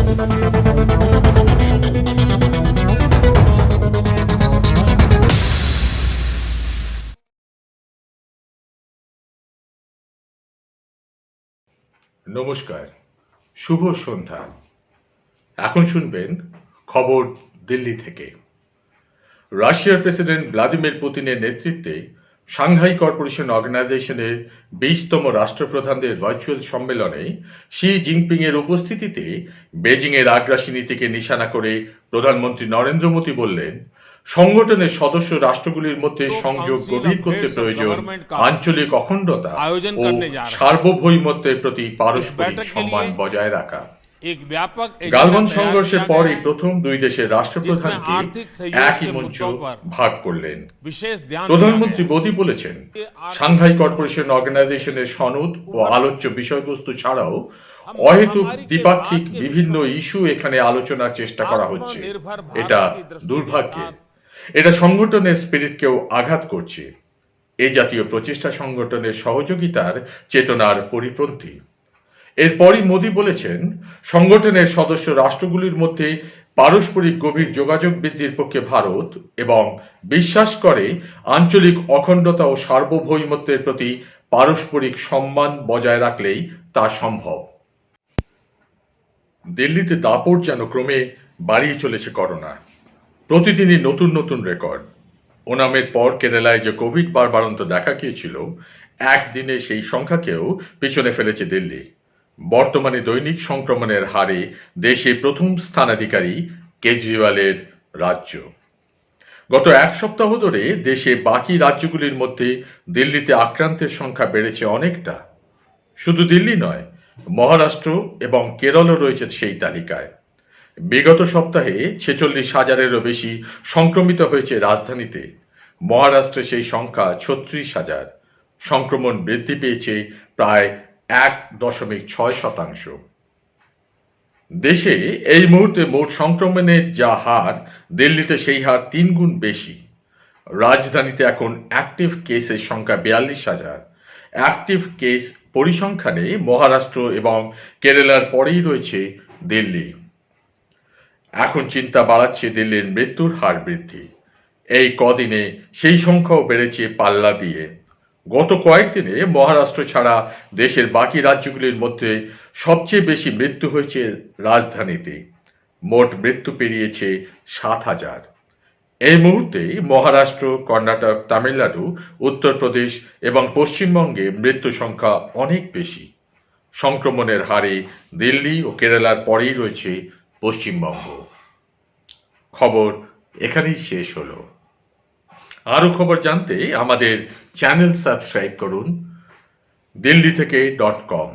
নমস্কার, শুভ সন্ধ্যা। এখন শুনবেন খবর দিল্লি থেকে। রাশিয়ার প্রেসিডেন্ট ভ্লাদিমির পুতিনের নেতৃত্বে সাংহাই কর্পোরেশন অর্গানাইজেশনের 20তম রাষ্ট্রপ্রধানদের ভার্চুয়াল সম্মেলনে শি জিনপিং এর উপস্থিতিতে বেজিংয়ের আগ্রাসী নীতিকে নিশানা করে প্রধানমন্ত্রী নরেন্দ্র মোদী বললেন, সংগঠনের সদস্য রাষ্ট্রগুলির মধ্যে সংযোগ গভীর করতে প্রয়োজন আঞ্চলিক অখণ্ডতা ও সার্বভৌমত্বের প্রতি পারস্পরিক সম্মান বজায় রাখা। গালওয়ান সংঘর্ষের পরই প্রথম দুই দেশের রাষ্ট্রপ্রধানকে একই মঞ্চ ভাগ করলেন। প্রধানমন্ত্রী মোদী বলেছেন, সাংহাই কর্পোরেশন অর্গানাইজেশনের সনদ ও আলোচ্য বিষয়বস্তু ছাড়াও অহেতুক দ্বিপাক্ষিক বিভিন্ন ইস্যু এখানে আলোচনার চেষ্টা করা হচ্ছে। এটা দুর্ভাগ্যের। এটা সংগঠনের স্পিরিটকেও আঘাত করছে। এই জাতীয় প্রচেষ্টা সংগঠনের সহযোগিতার চেতনার পরিপন্থী। এরপরই মোদী বলেছেন, সংগঠনের সদস্য রাষ্ট্রগুলির মধ্যে পারস্পরিক গভীর যোগাযোগ বৃদ্ধির পক্ষে ভারত এবং বিশ্বাস করে আঞ্চলিক অখণ্ডতা ও সার্বভৌমত্বের প্রতি পারস্পরিক সম্মান বজায় রাখলেই তা সম্ভব। দিল্লিতে দাপট যেন ক্রমে বাড়িয়ে চলেছে করোনা। প্রতিদিনই নতুন নতুন রেকর্ড। ওনামের পর কেরালায় যে কোভিড বাড়ন্ত দেখা গিয়েছিল, একদিনে সেই সংখ্যাকেও পিছনে ফেলেছে দিল্লি। বর্তমানে দৈনিক সংক্রমণের হারে দেশে প্রথম স্থানাধিকারী কেজরিওয়ালের রাজ্য। গত এক সপ্তাহ ধরে দেশে বাকি রাজ্যগুলির মধ্যে দিল্লিতে আক্রান্তের সংখ্যা বেড়েছে অনেকটা। শুধু দিল্লি নয়, মহারাষ্ট্র এবং কেরলও রয়েছে সেই তালিকায়। বিগত সপ্তাহে 46,000-এরও বেশি সংক্রমিত হয়েছে রাজধানীতে। মহারাষ্ট্রে সেই সংখ্যা 36,000। সংক্রমণ বৃদ্ধি পেয়েছে প্রায় 1.6%। দেশে এই মুহূর্তে মোট সংক্রমণের যা হার, দিল্লিতে সেই হার 3 গুণ বেশি। রাজধানীতে এখন অ্যাক্টিভ কেসের সংখ্যা 42,000। অ্যাক্টিভ কেস পরিসংখ্যানে মহারাষ্ট্র এবং কেরালার পরেই রয়েছে দিল্লি। এখন চিন্তা বাড়াচ্ছে দিল্লির মৃত্যুর হার বৃদ্ধি। এই কদিনে সেই সংখ্যাও বেড়েছে পাল্লা দিয়ে। গত কয়েকদিনে মহারাষ্ট্র ছাড়া দেশের বাকি রাজ্যগুলির মধ্যে সবচেয়ে বেশি মৃত্যু হয়েছে রাজধানীতে। মোট মৃত্যু পেরিয়েছে 7,000। এই মুহূর্তে মহারাষ্ট্র, কর্ণাটক, তামিলনাড়ু, উত্তরপ্রদেশ এবং পশ্চিমবঙ্গে মৃত্যু সংখ্যা অনেক বেশি। সংক্রমণের হারে দিল্লি ও কেরালার পরেই রয়েছে পশ্চিমবঙ্গ। খবর এখানেই শেষ হলো। আরও খবর জানতে আমাদের চ্যানেল সাবস্ক্রাইব করুন দিল্লি থেকে .com।